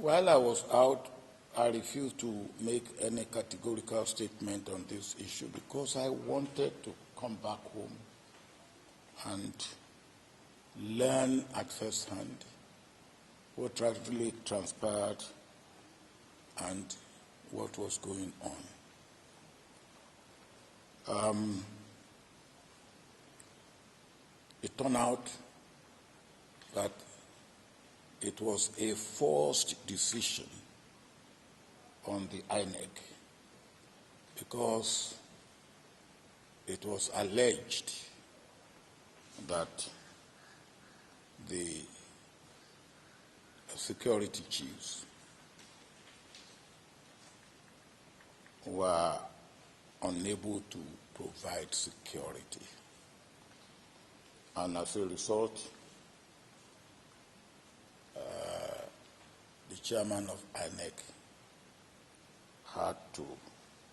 While I was out, I refused to make any categorical statement on this issue because I wanted to come back home and learn at first hand what actually transpired and what was going on. It turned out that it was a forced decision on the INEC because it was alleged that the security chiefs were unable to provide security. And as a result, the chairman of INEC had to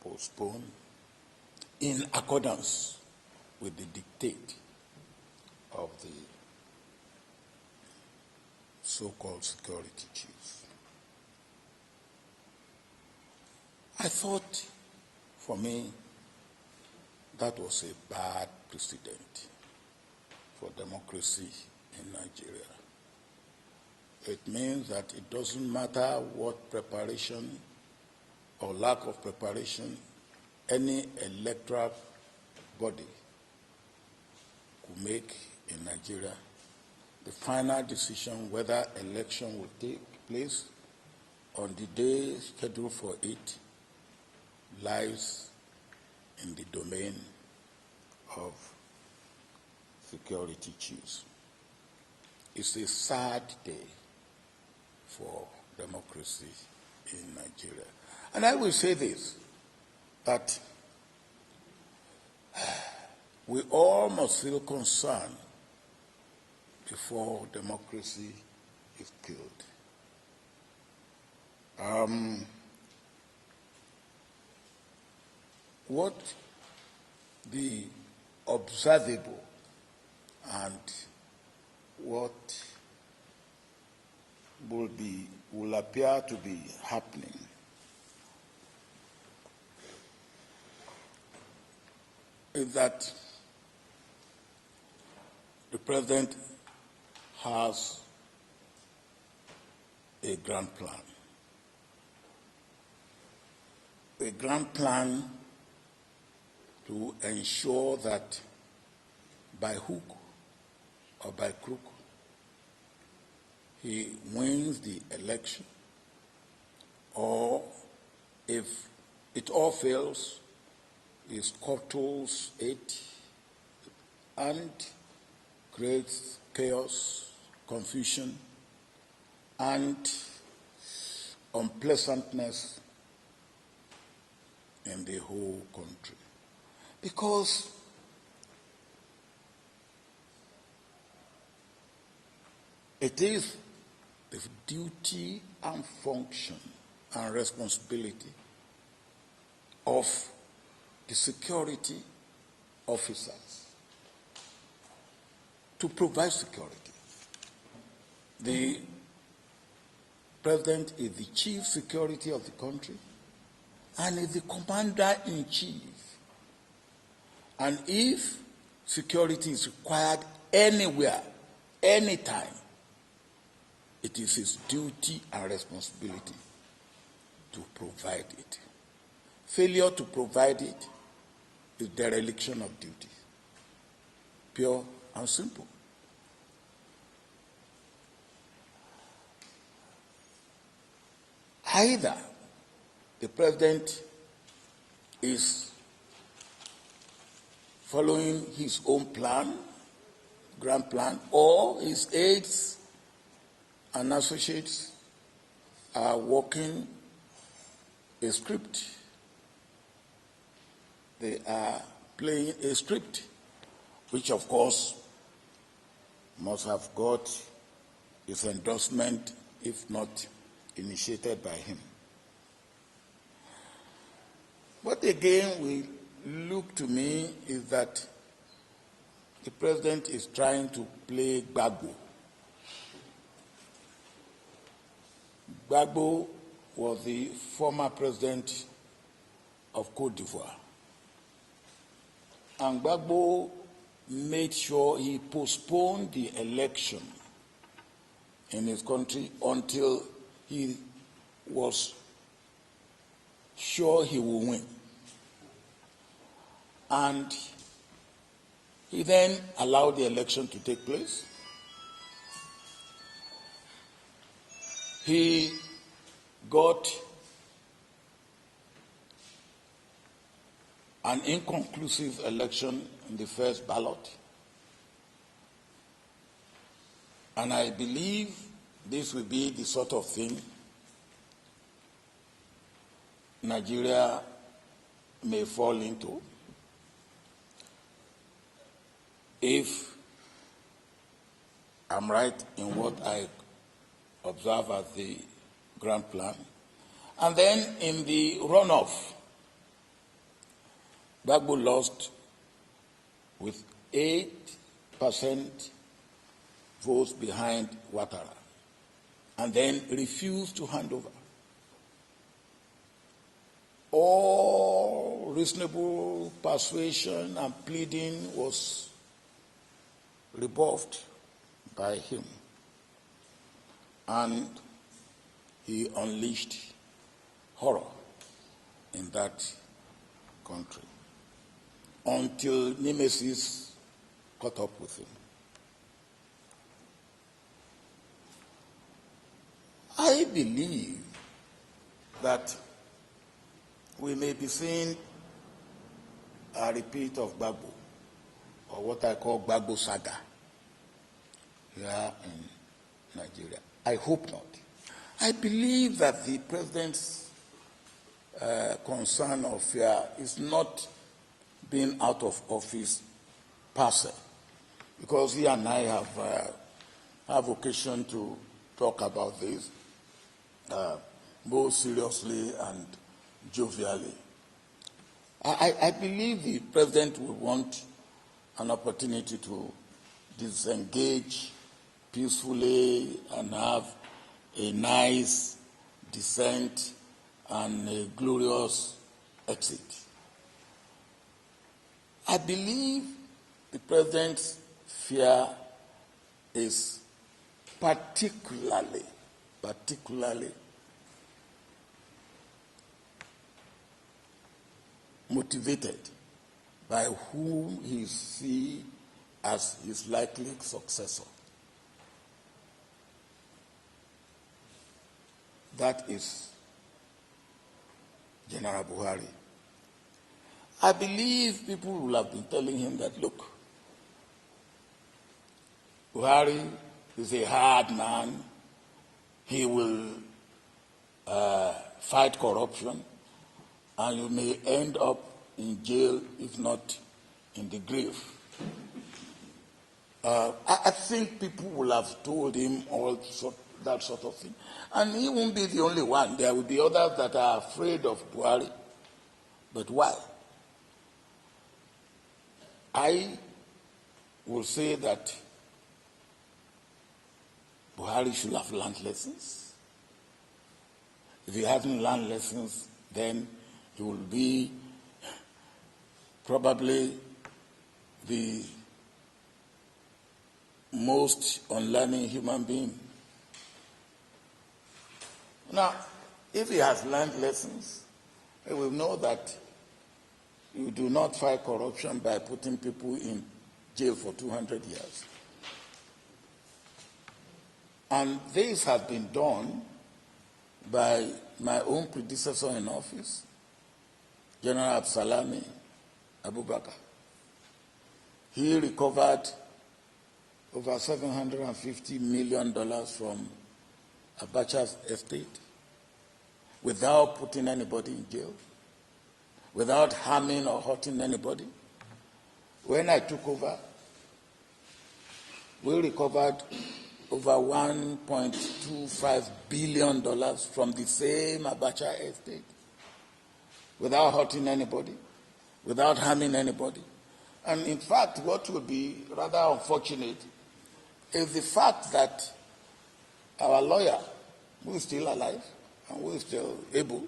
postpone in accordance with the dictate of the so-called security chiefs. I thought, for me, that was a bad precedent for democracy in Nigeria. It means that it doesn't matter what preparation or lack of preparation any electoral body could make in Nigeria. The final decision whether election will take place on the day scheduled for it lies in the domain of security chiefs. It's a sad day for democracy in Nigeria. And I will say this, that we all must feel concerned before democracy is killed. What the observable and what will appear to be happening is that the president has a grand plan to ensure that by hook or by crook, he wins the election, or if it all fails, he scuttles it and creates chaos, confusion, and unpleasantness in the whole country. Because it is the duty and function and responsibility of the security officers to provide security. The president is the chief security of the country and is the commander-in-chief. And if security is required anywhere, anytime, it is his duty and responsibility to provide it. Failure to provide it is dereliction of duty. Pure and simple. Either the president is following his own plan, grand plan, or his aides and associates are working a script. They are playing a script, which of course must have got his endorsement, if not initiated by him. What again will look to me is that the president is trying to play Gbagbo. Gbagbo was the former president of Côte d'Ivoire. And Gbagbo made sure he postponed the election in his country until he was sure he would win. And he then allowed the election to take place. He got an inconclusive election in the first ballot. And I believe this will be the sort of thing Nigeria may fall into if I'm right in what I observe as the grand plan. And then in the runoff, Gbagbo lost with 8% votes behind Ouattara, and then refused to hand over. All reasonable persuasion and pleading was rebuffed by him, and he unleashed horror in that country until Nemesis caught up with him. I believe that we may be seeing a repeat of Gbagbo, or what I call Gbagbo saga, here in Nigeria. I hope not. I believe that the president's concern or fear is not being out of office per se, because he and I have occasion to talk about this both seriously and jovially. I believe the president will want an opportunity to disengage peacefully and have a nice descent and a glorious exit. I believe the president's fear is particularly motivated by whom he sees as his likely successor. That is General Buhari. I believe people will have been telling him that, look, Buhari is a hard man. He will fight corruption, and you may end up in jail, if not in the grave. I think people will have told him that sort of thing. And he won't be the only one. There will be others that are afraid of Buhari. But why? I will say that Buhari should have learned lessons. If he hasn't learned lessons, then he will be probably the most unlearning human being. Now, if he has learned lessons, he will know that you do not fight corruption by putting people in jail for 200 years. And this has been done by my own predecessor in office, General Absalami Abubakar. He recovered over $750 million from Abacha's estate without putting anybody in jail, without harming or hurting anybody. When I took over, we recovered over $1.25 billion from the same Abacha estate without hurting anybody, without harming anybody. And in fact, what would be rather unfortunate is the fact that our lawyer, who is still alive and who is still able,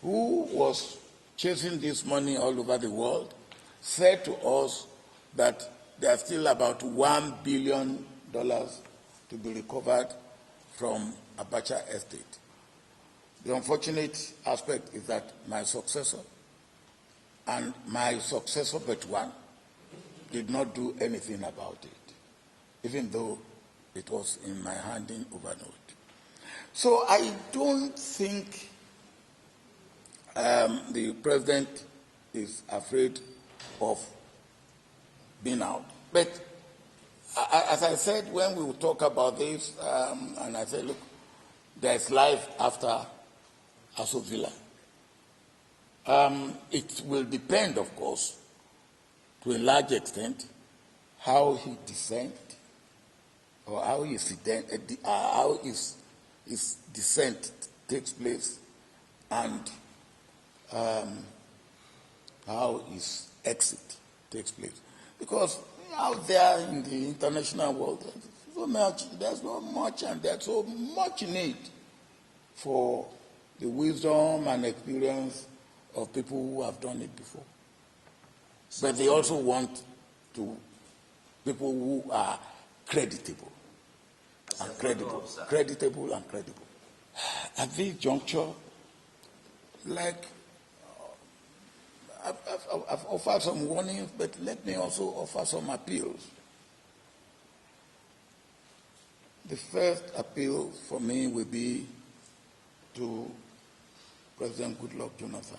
who was chasing this money all over the world, said to us that there's still about $1 billion to be recovered from Abacha estate. The unfortunate aspect is that my successor and my successor but one did not do anything about it, even though it was in my handing over note. So I don't think the president is afraid of being out. But as I said, when we will talk about this, and I said, look, there's life after Aso Villa. It will depend, of course, to a large extent, how he descend, or how his descent takes place, and how his exit takes place. Because out there in the international world, there's so much and there's so much need for the wisdom and experience of people who have done it before. But they also want people who are creditable and credible. Creditable and credible. At this juncture, like, I've offered some warnings, but let me also offer some appeals. The first appeal for me will be to President Goodluck Jonathan.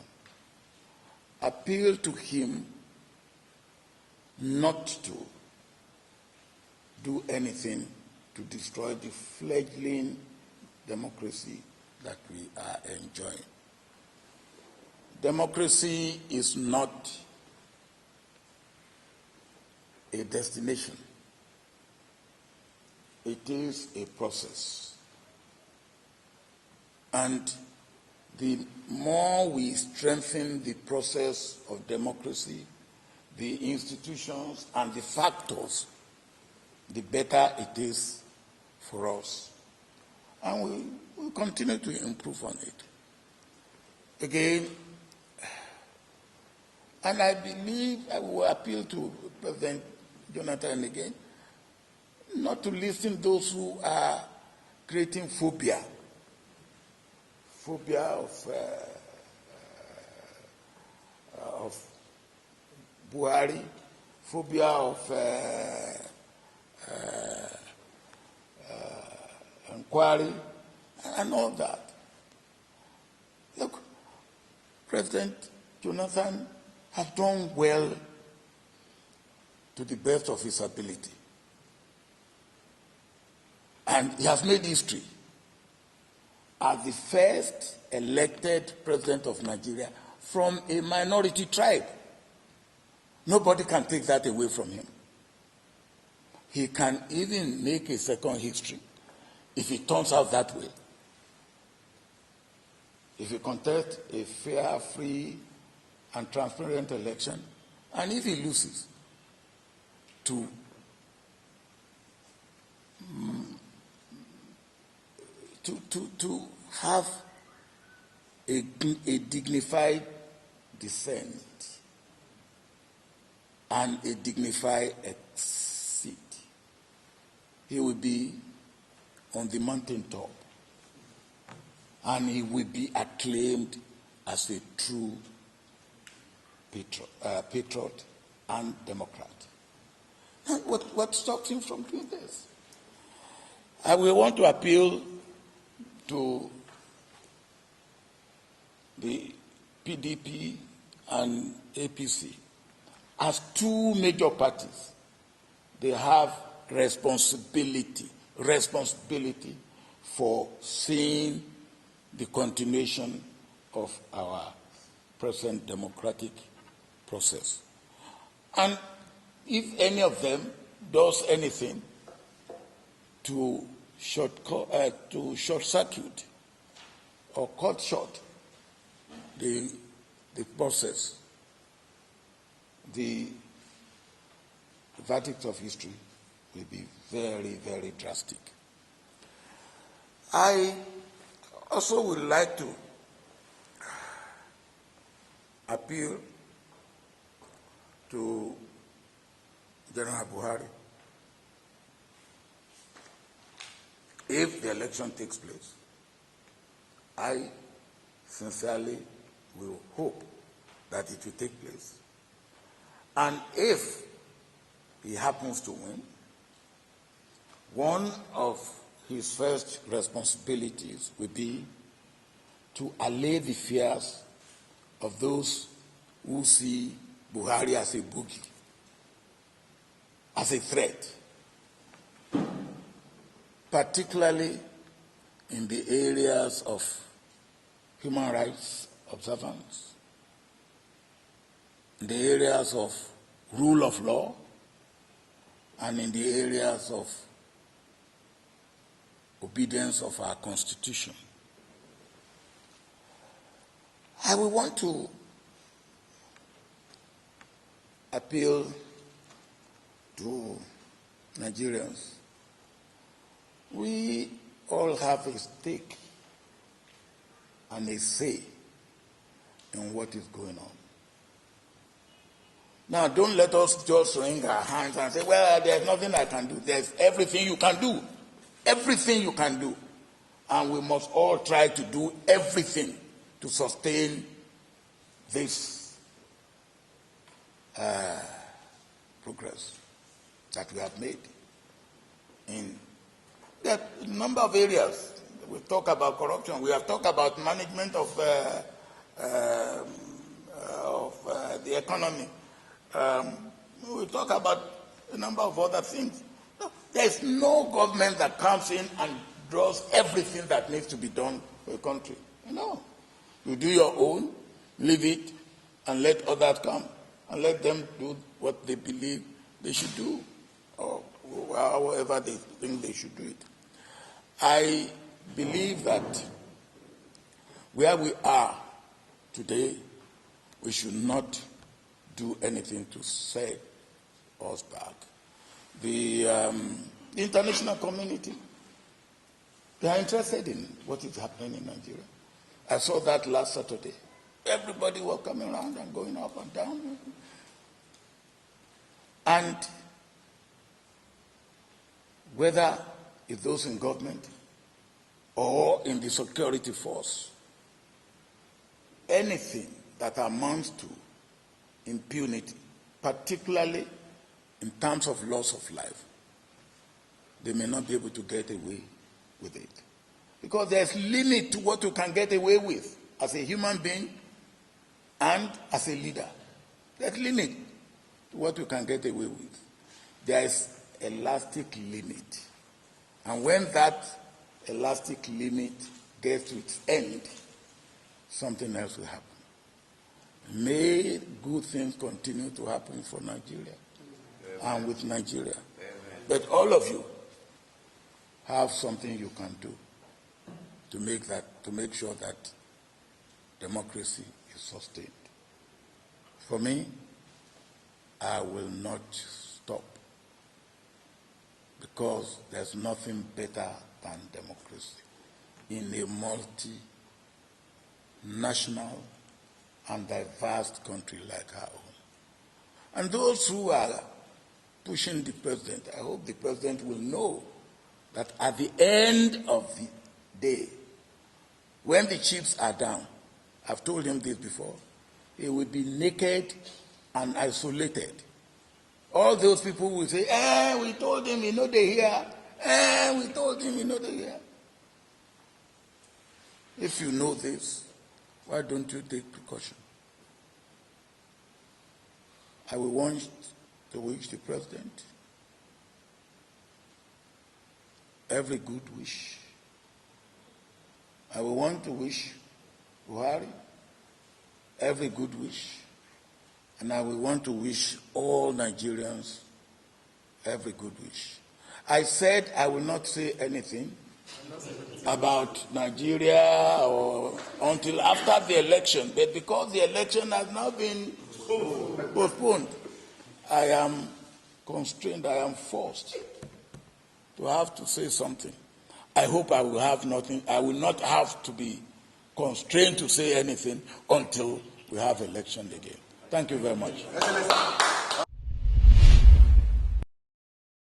Appeal to him not to do anything to destroy the fledgling democracy that we are enjoying. Democracy is not a destination. It is a process. And the more we strengthen the process of democracy, the institutions and the factors, the better it is for us. And we'll continue to improve on it. Again, and I believe I will appeal to President Jonathan again, not to listen to those who are creating phobia of Buhari, phobia of inquiry, and all that. Look, President Jonathan has done well to the best of his ability. And he has made history as the first elected president of Nigeria from a minority tribe. Nobody can take that away from him. He can even make a second history if it turns out that way. If he contests a fair, free, and transparent election, and if he loses, to have a dignified descent and a dignified exit. He will be on the mountaintop, and he will be acclaimed as a true patriot and Democrat. And what stops him from doing this? I will want to appeal to the PDP and APC. As two major parties, they have responsibility for seeing the continuation of our present democratic process. And if any of them does anything to short-circuit or cut short the process, the verdict of history will be very, very drastic. I also would like to appeal to General Buhari. If the election takes place, I sincerely will hope that it will take place. And if he happens to win, one of his first responsibilities will be to allay the fears of those who see Buhari as a boogie, as a threat, particularly in the areas of human rights observance, in the areas of rule of law, and in the areas of obedience of our Constitution. I will want to appeal to Nigerians. We all have a stake and a say in what is going on. Now, don't let us just wring our hands and say, well, there's nothing I can do. There's everything you can do. Everything you can do. And we must all try to do everything to sustain this progress that we have made in a number of areas. We talk about corruption. We have talked about management of the economy. We talk about a number of other things. There's no government that comes in and does everything that needs to be done for a country. No. You do your own, leave it, and let others come, and let them do what they believe they should do, or however they think they should do it. I believe that where we are today, we should not do anything to set us back. The international community, they are interested in what is happening in Nigeria. I saw that last Saturday. Everybody was coming around and going up and down. And whether it's those in government or in the security force, anything that amounts to impunity, particularly in terms of loss of life, they may not be able to get away with it. Because there's limit to what you can get away with as a human being and as a leader. There's limit to what you can get away with. There is elastic limit. And when that elastic limit gets to its end, something else will happen. May good things continue to happen for Nigeria and with Nigeria. But all of you have something you can do to make sure that democracy is sustained. For me, I will not stop, because there's nothing better than democracy in a multinational and diverse country like our own. And those who are pushing the president, I hope the president will know that at the end of the day, when the chips are down, I've told him this before, he will be naked and isolated. All those people will say, we told him, they hear. We told him, they hear. If you know this, why don't you take precaution? I will want to wish the president every good wish. I will want to wish Buhari every good wish. And I will want to wish all Nigerians every good wish. I said I will not say anything about Nigeria or until after the election, but because the election has now been postponed, I am constrained, I am forced to have to say something. I hope I will have nothing. I will not have to be constrained to say anything until we have election again. Thank you very much.